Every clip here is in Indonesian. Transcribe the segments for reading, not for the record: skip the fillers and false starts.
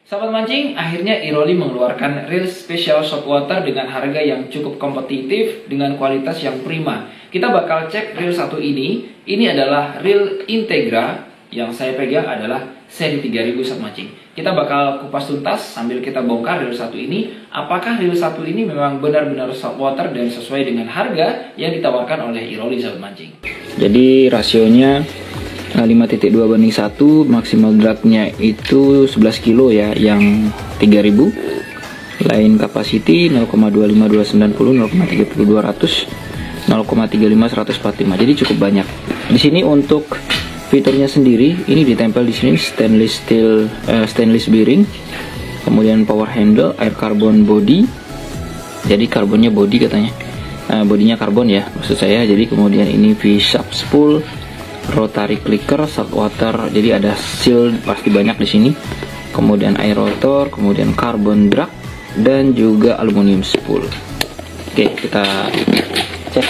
Sahabat mancing, akhirnya Iroli mengeluarkan reel spesial saltwater dengan harga yang cukup kompetitif dengan kualitas yang prima. Kita bakal cek reel satu ini. Ini adalah reel Integra yang saya pegang adalah seri 3000 sahabat mancing. Kita bakal kupas tuntas sambil kita bongkar reel satu ini. Apakah reel satu ini memang benar-benar saltwater dan sesuai dengan harga yang ditawarkan oleh Iroli sahabat mancing. Jadi rasionya 5.2 banding 1, maksimal dragnya itu 11 kilo ya, yang 3000. Line capacity 0,25290, 0,30200, 0,35145. Jadi cukup banyak. Di sini untuk fiturnya sendiri ini ditempel di sini stainless bearing, kemudian power handle, air carbon body. Jadi karbonnya body katanya. Bodinya karbon ya maksud saya. Jadi kemudian ini V-Sharp spool, rotary clicker, saltwater, jadi ada seal pasti banyak di sini. Kemudian air rotor, kemudian carbon drag, dan juga aluminium spool. Oke, kita cek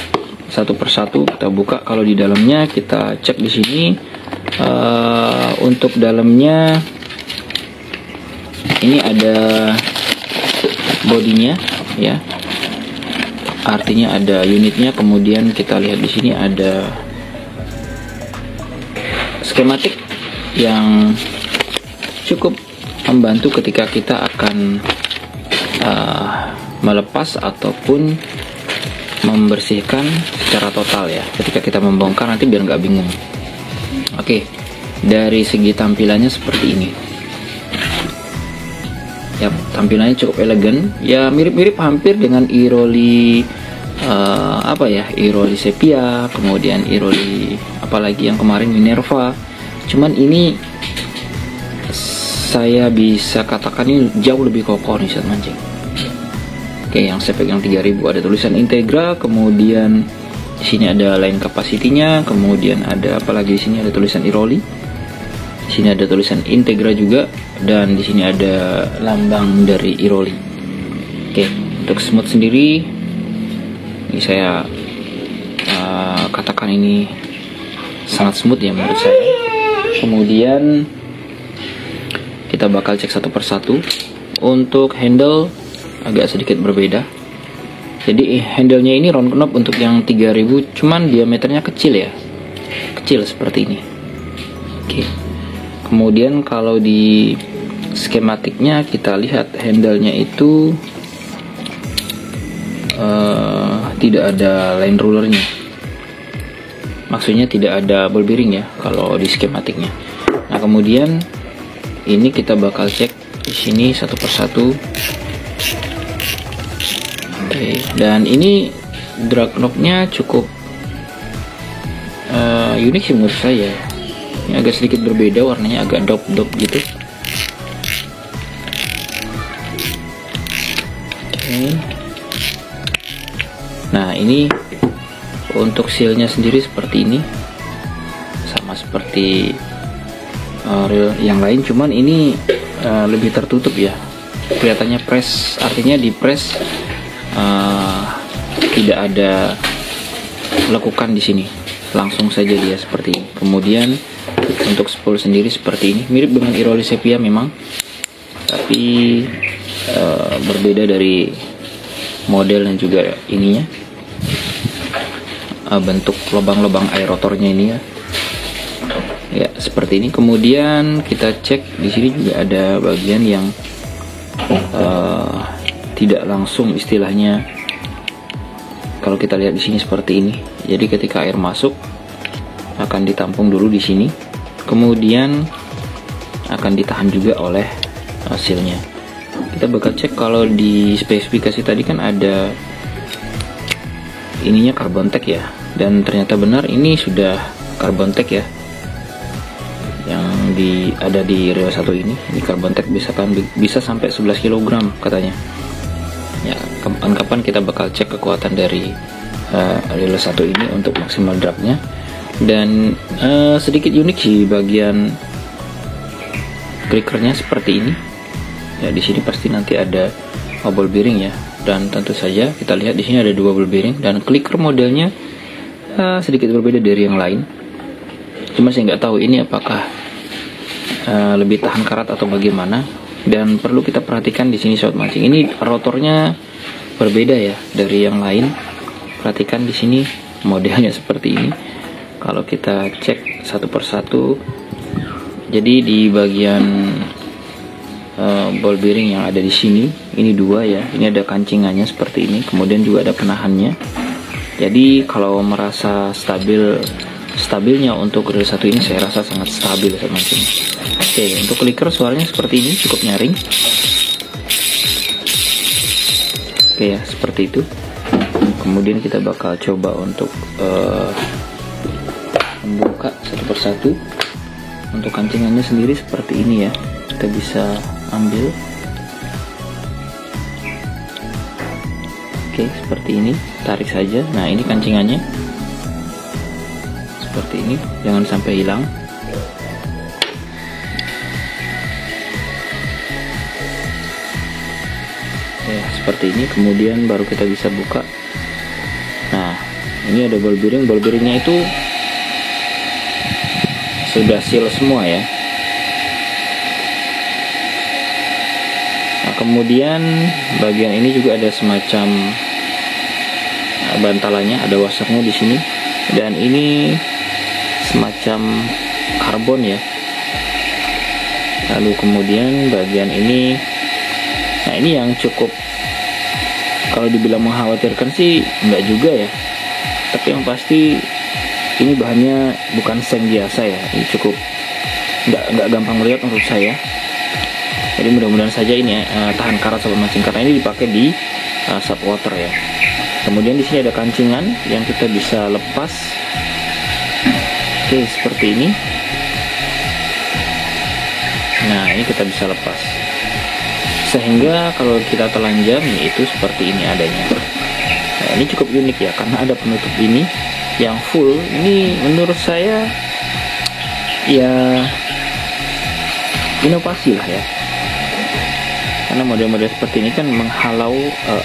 satu persatu, kita buka. Kalau di dalamnya kita cek di sini. Untuk dalamnya ini ada bodinya ya, artinya ada unitnya. Kemudian kita lihat di sini ada skematik yang cukup membantu ketika kita akan melepas ataupun membersihkan secara total ya, ketika kita membongkar nanti biar nggak bingung. Oke, dari segi tampilannya seperti ini ya, tampilannya cukup elegan ya, mirip-mirip hampir dengan Iroli Iroli Sepia, kemudian Iroli apalagi yang kemarin Minerva. Cuman ini saya bisa katakan ini jauh lebih kokoh nih saat mancing. Oke, yang saya pegang 3000 ada tulisan Integra, kemudian di sini ada line capacity-nya, kemudian ada apalagi di sini ada tulisan Iroli. Di sini ada tulisan Integra juga, dan di sini ada lambang dari Iroli. Oke, untuk smooth sendiri ini saya katakan ini sangat smooth ya menurut saya. Kemudian kita bakal cek satu persatu. Untuk handle agak sedikit berbeda. Jadi handlenya ini round knob untuk yang 3000, cuman diameternya kecil ya, kecil seperti ini. Oke. Kemudian kalau di skematiknya kita lihat handlenya itu tidak ada line rulernya, maksudnya tidak ada ball bearing ya kalau di skematiknya. Nah kemudian ini kita bakal cek di sini satu persatu. Oke, dan ini drag knob-nya cukup unik sih menurut saya. Ini agak sedikit berbeda, warnanya agak dop gitu. Oke. Nah ini untuk sealnya sendiri seperti ini, sama seperti reel yang lain, cuman ini lebih tertutup ya, kelihatannya press, artinya di press tidak ada lekukan di sini, langsung saja dia seperti ini. Kemudian untuk spool sendiri seperti ini, mirip dengan Iroli Sepia memang, tapi berbeda dari model dan juga ininya, bentuk lubang-lubang air rotornya ini ya seperti ini. Kemudian kita cek di sini juga ada bagian yang tidak langsung, istilahnya kalau kita lihat di sini seperti ini. Jadi ketika air masuk akan ditampung dulu di sini, kemudian akan ditahan juga oleh hasilnya. Kita bakal cek kalau di spesifikasi tadi kan ada ininya carbon tag ya, dan ternyata benar ini sudah carbon tag ya, yang ada di reel satu ini carbon tag bisa sampai 11 kg katanya ya. Kapan-kapan kita bakal cek kekuatan dari reel satu ini untuk maksimal dragnya. Dan sedikit unik sih bagian clickernya seperti ini ya. Di sini pasti nanti ada ball bearing ya, dan tentu saja kita lihat di sini ada dua ball bearing, dan clicker modelnya sedikit berbeda dari yang lain. Cuma saya nggak tahu ini apakah lebih tahan karat atau bagaimana. Dan perlu kita perhatikan di sini sobat mancing, ini rotornya berbeda ya dari yang lain. Perhatikan di sini modelnya seperti ini. Kalau kita cek satu persatu, jadi di bagian ball bearing yang ada di sini, ini dua ya, ini ada kancingannya seperti ini, kemudian juga ada penahannya. Jadi kalau merasa stabilnya untuk reel 1 ini, saya rasa sangat stabil sobat mancing. Oke, untuk clicker suaranya seperti ini, cukup nyaring. Oke ya, seperti itu. Kemudian kita bakal coba untuk membuka satu persatu. Untuk kancingannya sendiri seperti ini ya, kita bisa ambil. Oke, seperti ini, tarik saja. Nah, ini kancingannya seperti ini, jangan sampai hilang. Ya, seperti ini. Kemudian baru kita bisa buka. Nah, ini ada ball bearingnya itu sudah seal semua ya. Nah, kemudian bagian ini juga ada semacam bantalannya, ada washernya di sini, dan ini semacam karbon ya. Lalu kemudian bagian ini, nah ini yang cukup, kalau dibilang mengkhawatirkan sih enggak juga ya, tapi yang pasti ini bahannya bukan seng biasa ya, ini cukup nggak gampang melihat menurut saya. Jadi mudah-mudahan saja ini tahan karat sobat mancing, karena ini dipakai di subwater ya. Kemudian di sini ada kancingan yang kita bisa lepas. Oke, seperti ini. Nah, ini kita bisa lepas. Sehingga kalau kita telanjang itu seperti ini adanya. Nah, ini cukup unik ya, karena ada penutup ini yang full. Ini menurut saya ya inovasi lah ya, karena model-model seperti ini kan menghalau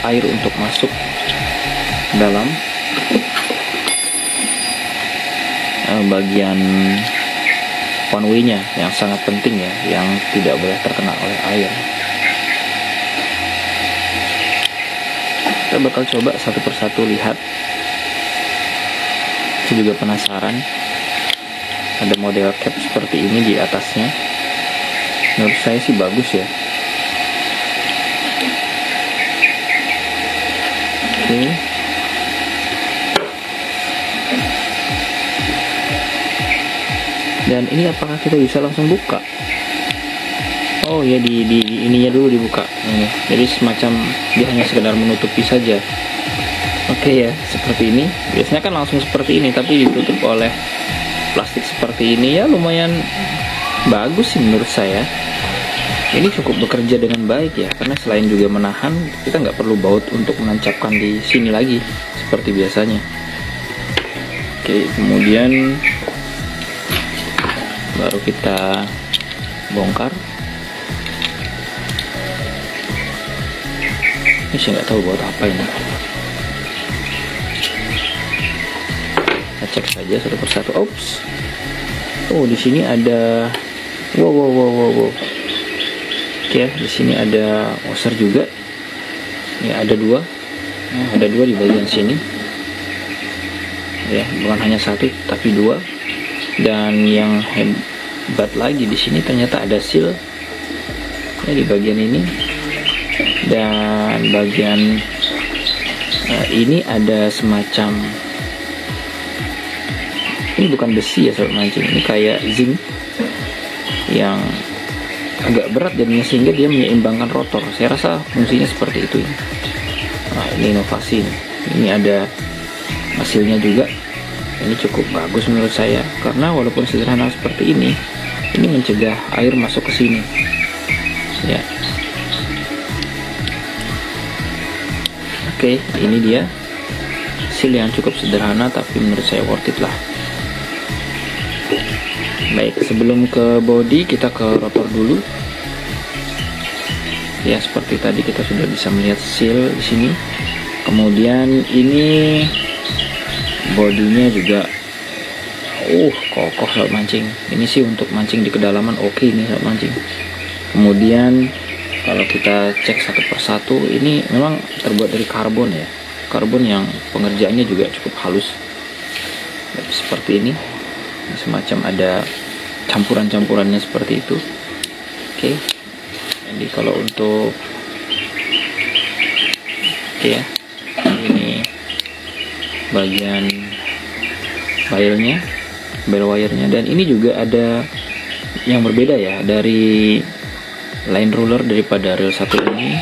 air untuk masuk dalam bagian one way nya yang sangat penting ya, yang tidak boleh terkena oleh air. Kita bakal coba satu persatu lihat. Saya juga penasaran, ada model cap seperti ini di atasnya. Menurut saya sih bagus ya. Oke. Dan ini apakah kita bisa langsung buka? Oh ya, di ininya dulu dibuka ini. Jadi semacam dia hanya sekedar menutupi saja. Oke ya, seperti ini. Biasanya kan langsung seperti ini, tapi ditutup oleh plastik seperti ini ya, lumayan bagus sih menurut saya. Ini cukup bekerja dengan baik ya, karena selain juga menahan, kita nggak perlu baut untuk menancapkan di sini lagi seperti biasanya. Oke, kemudian baru kita bongkar. Ini saya nggak tahu buat apa ini. Kita cek saja satu persatu. Oops. Oh, di sini ada wow. Oke, di sini ada washer juga. Ya, ada dua. Nah, ada dua di bagian sini. Ya, bukan hanya satu tapi dua. Dan yang hebat lagi di sini ternyata ada seal ya di bagian ini. Dan bagian ini ada semacam, ini bukan besi ya sobat mancing, ini kayak zinc yang agak berat jadinya, sehingga dia menyeimbangkan rotor. Saya rasa fungsinya seperti itu ya. Nah, ini inovasi nih. Ini ada hasilnya juga. Ini cukup bagus menurut saya, karena walaupun sederhana seperti ini mencegah air masuk ke sini ya. Oke, ini dia seal yang cukup sederhana, tapi menurut saya worth it lah. Baik, sebelum ke body kita ke rotor dulu. Ya, seperti tadi kita sudah bisa melihat seal di sini. Kemudian ini bodinya juga kokoh sobat mancing. Ini sih untuk mancing di kedalaman oke ini sobat mancing. Kemudian kalau kita cek satu persatu, ini memang terbuat dari karbon ya, karbon yang pengerjaannya juga cukup halus seperti ini, semacam ada campuran-campurannya seperti itu. Oke, jadi kalau untuk ya, ini bagian bell wire-nya, dan ini juga ada yang berbeda ya dari line ruler daripada reel 1 ini.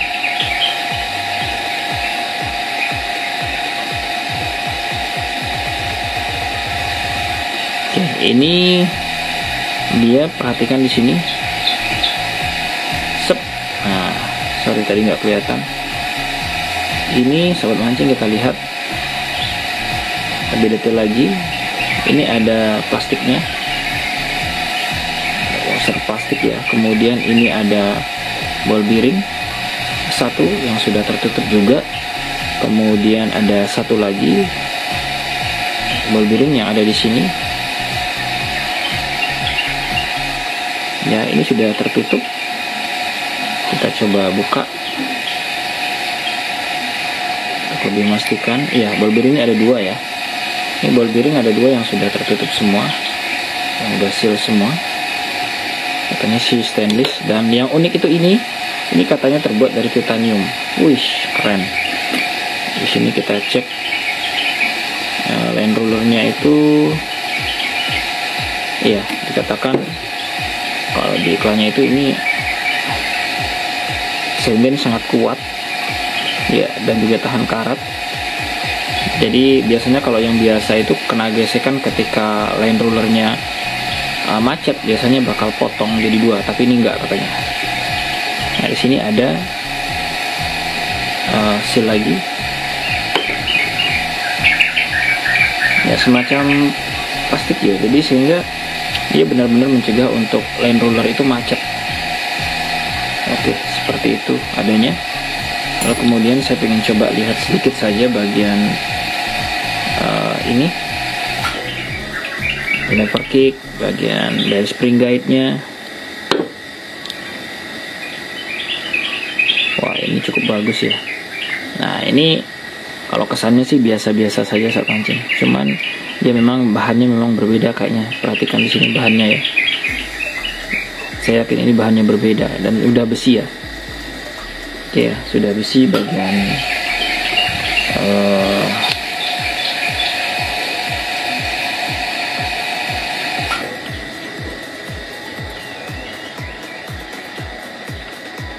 Oke, ini dia, perhatikan di sini. Nah, sorry tadi nggak kelihatan. Ini sobat mancing, kita lihat lebih detail lagi. Ini ada plastiknya, washer plastik ya. Kemudian ini ada ball bearing satu yang sudah tertutup juga. Kemudian ada satu lagi ball bearing yang ada di sini. Ya, ini sudah tertutup. Kita coba buka. Aku lebih memastikan. Iya, ball bearing ada dua ya. Ini ball bearing ada dua yang sudah tertutup semua, yang udah seal semua. Katanya si stainless, dan yang unik itu ini katanya terbuat dari titanium. Wih, keren. Di sini kita cek line rulernya itu, iya, dikatakan kalau di iklannya itu ini semen sangat kuat ya, dan juga tahan karat. Jadi biasanya kalau yang biasa itu kena gesekan ketika line rulernya macet, biasanya bakal potong jadi dua, tapi ini enggak katanya. Nah, di sini ada seal lagi ya, semacam plastik ya, jadi sehingga dia benar-benar mencegah untuk line ruler itu macet. Oke, seperti itu adanya. Lalu kemudian saya ingin coba lihat sedikit saja bagian ini lever kick, bagian dari spring guide-nya. Wah, ini cukup bagus ya. Nah, ini kalau kesannya sih biasa-biasa saja saat mancing. Cuman dia memang bahannya memang berbeda kayaknya. Perhatikan di sini bahannya ya. Saya yakin ini bahannya berbeda dan udah besi ya. Oke ya, sudah besi bagian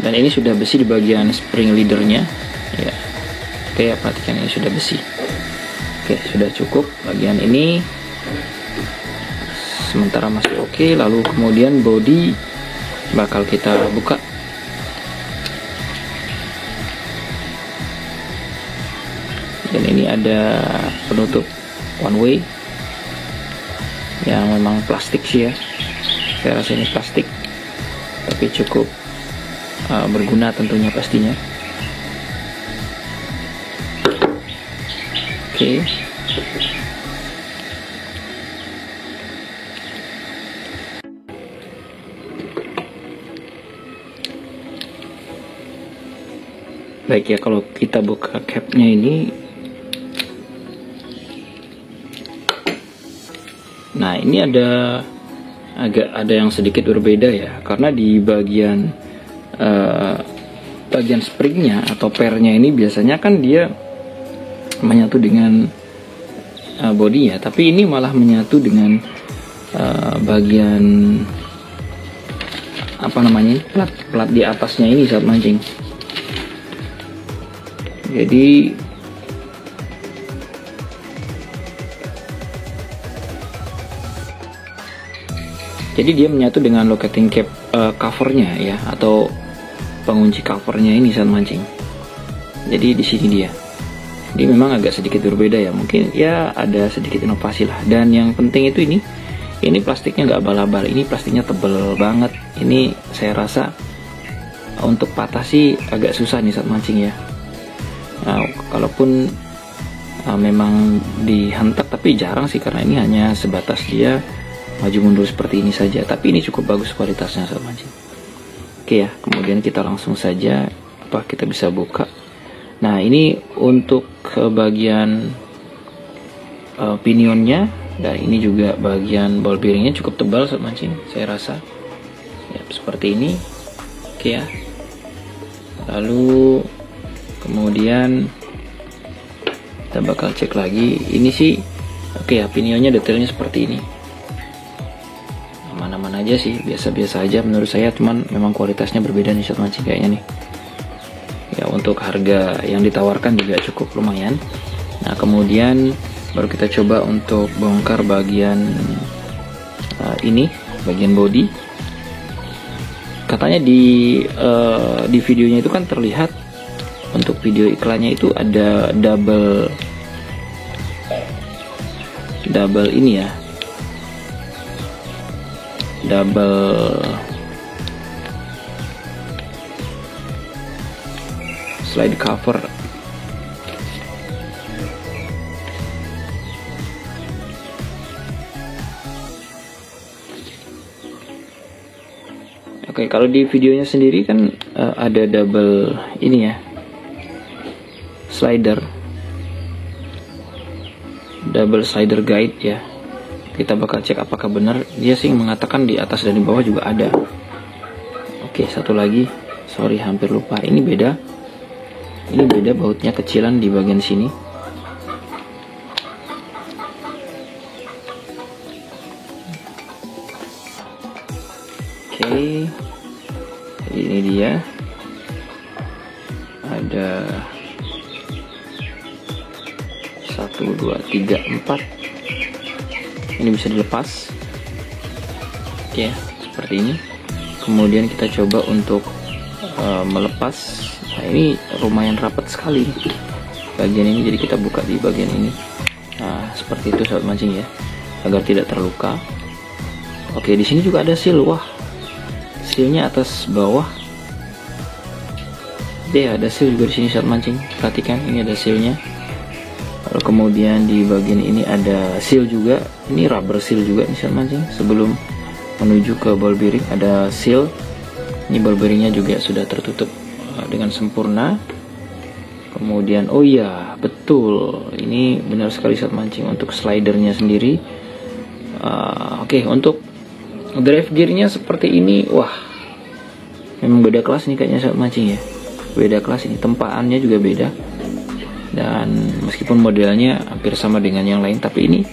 dan ini sudah besi di bagian spring leadernya ya. Oke ya, perhatikan ini sudah besi. Oke, sudah cukup bagian ini sementara masih oke. Lalu kemudian body bakal kita buka. Dan ini ada penutup one way yang memang plastik sih ya. Saya rasa ini plastik, tapi cukup berguna tentunya pastinya. Oke. Baik ya, kalau kita buka capnya ini, nah ini ada yang sedikit berbeda ya, karena di bagian springnya atau pernya ini biasanya kan dia menyatu dengan bodinya, tapi ini malah menyatu dengan bagian apa namanya, plat di atasnya ini saat mancing. Jadi dia menyatu dengan locating cap covernya ya, atau pengunci covernya ini saat mancing. Jadi di sini dia. Jadi memang agak sedikit berbeda ya, mungkin ya ada sedikit inovasi lah. Dan yang penting itu ini plastiknya nggak abal-abal, ini plastiknya tebel banget. Ini saya rasa untuk patah sih agak susah nih saat mancing ya. Nah, kalaupun memang dihentak, tapi jarang sih, karena ini hanya sebatas dia maju mundur seperti ini saja. Tapi ini cukup bagus kualitasnya saat mancing. Oke Oke ya, kemudian kita langsung saja kita bisa buka. Nah, ini untuk bagian pinionnya, dan ini juga bagian ball bearingnya cukup tebal sobat mancing, saya rasa ya, seperti ini. Oke ya, lalu kemudian kita bakal cek lagi. Ini sih oke ya, pinionnya detailnya seperti ini, aman-aman aja sih, biasa-biasa aja menurut saya. Cuman memang kualitasnya berbeda nih sobat mancing kayaknya nih ya. Untuk harga yang ditawarkan juga cukup lumayan. Nah, kemudian baru kita coba untuk bongkar bagian ini, bagian body. Katanya di videonya itu kan terlihat, untuk video iklannya itu ada double ini ya, double slide cover. Oke, kalau di videonya sendiri kan ada double ini ya, double slider guide ya. Kita bakal cek apakah benar. Dia sih mengatakan di atas dan di bawah juga ada. Oke, satu lagi, sorry hampir lupa, ini beda. Ini beda, bautnya kecilan di bagian sini. Oke, ini dia, ada 1, 2, 3, 4. Ini bisa dilepas. Oke, seperti ini. Kemudian kita coba untuk melepas. Nah, ini lumayan rapat sekali bagian ini, jadi kita buka di bagian ini. Nah, seperti itu sobat mancing ya, agar tidak terluka. Oke, di sini juga ada seal. Wah, sealnya atas bawah. Ada seal juga di sini sobat mancing. Perhatikan, ini ada sealnya. Lalu kemudian di bagian ini ada seal juga. Ini rubber seal juga nih sobat mancing. Sebelum menuju ke ball bearing ada seal. Ini ball bearingnya juga sudah tertutup dengan sempurna. Kemudian oh iya, betul, ini benar sekali sobat mancing untuk slidernya sendiri. Oke, untuk drive gearnya seperti ini. Wah, memang beda kelas nih kayaknya sobat mancing ya, beda kelas ini, tempaannya juga beda. Dan meskipun modelnya hampir sama dengan yang lain, tapi ini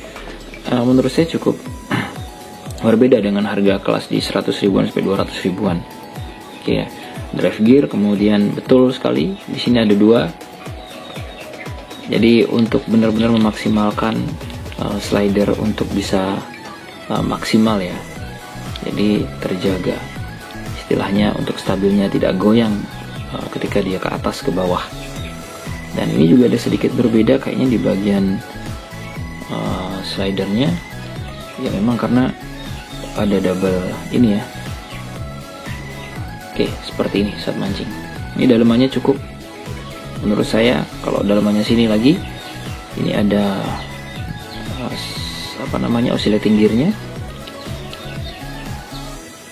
menurut saya cukup berbeda dengan harga kelas di 100 ribuan sampai 200 ribuan. Oke ya, drive gear. Kemudian betul sekali di sini ada 2. Jadi untuk benar-benar memaksimalkan slider untuk bisa maksimal ya, jadi terjaga istilahnya, untuk stabilnya tidak goyang ketika dia ke atas ke bawah. Dan ini juga ada sedikit berbeda kayaknya di bagian slidernya ya, memang karena ada double ini ya. Oke, seperti ini saat mancing. Ini dalamannya cukup menurut saya. Kalau dalamannya sini lagi, ini ada oscillating gearnya.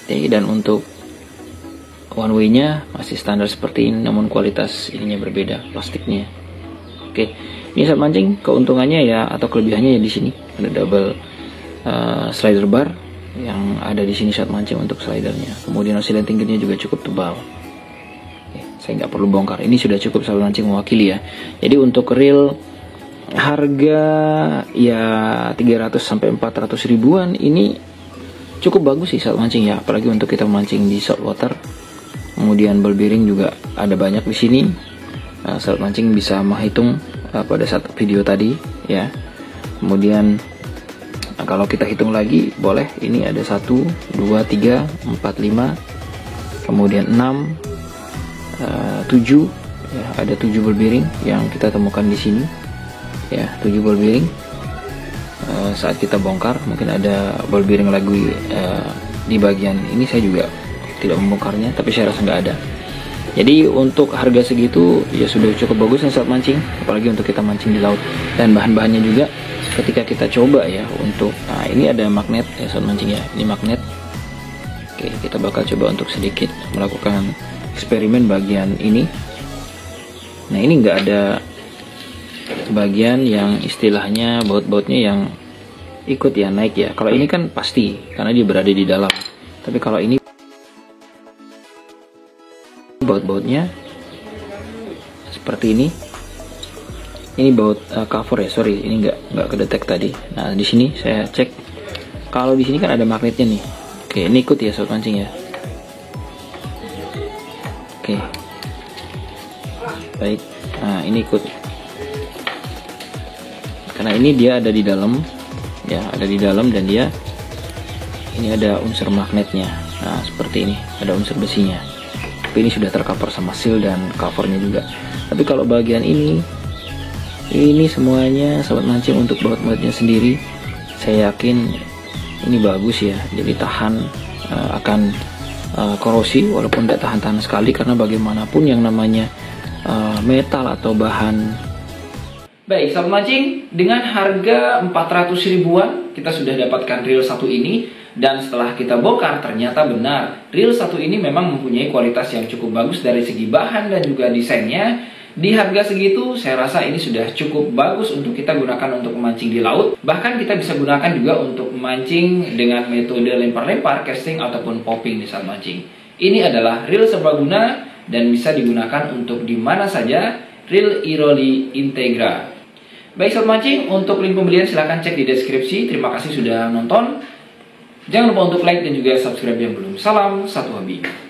Dan untuk one way nya masih standar seperti ini, namun kualitas ininya berbeda, plastiknya. Oke, ini saat mancing keuntungannya ya, atau kelebihannya ya, di sini ada double slider bar yang ada di sini saat mancing untuk slidernya. Kemudian oscillating gearnya juga cukup tebal. Oke, saya nggak perlu bongkar, ini sudah cukup saat mancing mewakili ya. Jadi untuk reel harga ya 300 sampai 400 ribuan ini cukup bagus sih saat mancing ya, apalagi untuk kita mancing di saltwater. Kemudian ball bearing juga ada banyak di sini. Saat mancing bisa menghitung pada saat video tadi ya. Kemudian kalau kita hitung lagi boleh, ini ada 1, 2, 3, 4, 5, kemudian 6, 7 ya, ada 7 ball bearing yang kita temukan di sini ya, 7 ball bearing. Saat kita bongkar mungkin ada ball bearing lagi di bagian ini, saya juga tidak membongkarnya, tapi saya rasa nggak ada. Jadi untuk harga segitu ya sudah cukup bagus saat mancing, apalagi untuk kita mancing di laut. Dan bahan-bahannya juga ketika kita coba ya, untuk ini ada magnet ya saat mancing ya, ini magnet. Oke, Oke, kita bakal coba untuk sedikit melakukan eksperimen bagian ini. Nah, ini nggak ada bagian yang istilahnya baut-bautnya yang ikut ya naik ya. Kalau ini kan pasti karena dia berada di dalam. Tapi kalau ini baut-bautnya seperti ini. Ini baut cover ya, sorry, ini nggak kedetek tadi. Nah, di sini saya cek. Kalau di sini kan ada magnetnya nih. Oke, ini ikut ya sobat mancing ya. Oke, baik. Nah, ini ikut. Karena ini dia ada di dalam, ya ada di dalam dan dia ini ada unsur magnetnya. Nah, seperti ini, ada unsur besinya. Tapi ini sudah tercover sama seal dan covernya juga. Tapi kalau bagian ini semuanya sobat mancing untuk baut-bautnya sendiri. Saya yakin ini bagus ya, jadi tahan akan korosi walaupun tidak tahan-tahan sekali, karena bagaimanapun yang namanya metal atau bahan. Baik sobat mancing, dengan harga 400 ribuan kita sudah dapatkan reel satu ini. Dan setelah kita bongkar ternyata benar reel satu ini memang mempunyai kualitas yang cukup bagus dari segi bahan dan juga desainnya. Di harga segitu saya rasa ini sudah cukup bagus untuk kita gunakan untuk memancing di laut. Bahkan kita bisa gunakan juga untuk memancing dengan metode lempar-lempar, casting ataupun popping di saat mancing. Ini adalah reel serbaguna dan bisa digunakan untuk di mana saja, reel Iroli Integra. Baik sobat mancing, untuk link pembelian silahkan cek di deskripsi. Terima kasih sudah nonton. Jangan lupa untuk like dan juga subscribe yang belum. Salam satu hobi.